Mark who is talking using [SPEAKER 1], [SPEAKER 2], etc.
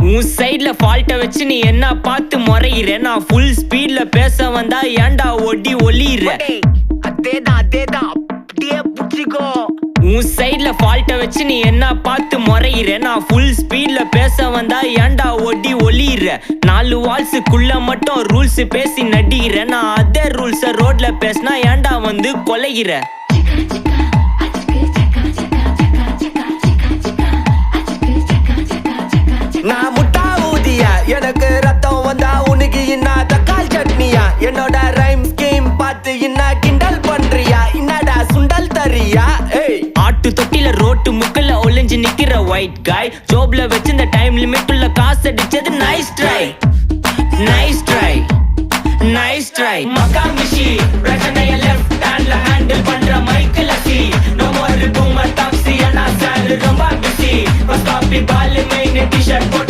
[SPEAKER 1] உன் சைட்ல ஃபால்ட்ட வச்சு நீ என்ன பார்த்து முறையிற. நான் ஃபுல் ஸ்பீட்ல பேச வந்தா ஏன்டா ஒடி ஒளியிற.
[SPEAKER 2] அதேதான் அப்படியே புடிச்சிக்கோ.
[SPEAKER 1] உன் சைட்ல ஃபால்ட்ட வச்சு நீ என்ன பார்த்து முறையிற. நான் ஃபுல் ஸ்பீட்ல பேச வந்தா ஏன்டா ஒடி ஒளியிற. 4 வால்ஸுக்குள்ள மட்டும் ரூல்ஸ் பேசி நடிகிற. நான் அதே ரூல்ஸ ரோட்ல பேசினா ஏன்டா வந்து கொலைகிற.
[SPEAKER 2] நான் முட்டா ஊதியா, எனக்கு ரத்தம் வந்தா உனக்கு என்ன தக்காள் சட்னியா. என்னோட ரைம் ஸ்கீம் பார்த்து என்ன கிண்டல் பண்றியா. என்னடா சுண்டல் தரியா.
[SPEAKER 1] ஆட்டு தொட்டில ரோட்டு முக்கல ஒளிஞ்சு நிக்கிற ஒயிட் காய். ஜோப்ல வச்சு இந்த டைம் லிமிட் உள்ள காசு அடிச்சது nice try nice try nice try. மக்கா மிஷி பிரச்சனைய லெஃப்ட் ஹேண்ட்ல ஹேண்டில் பண்ற Michael C. No more boomer taxi. அண்ணா சார் ரொம்ப பிஸி. காப்பி பால் மெயின் டி-ஷர்ட் போட்டா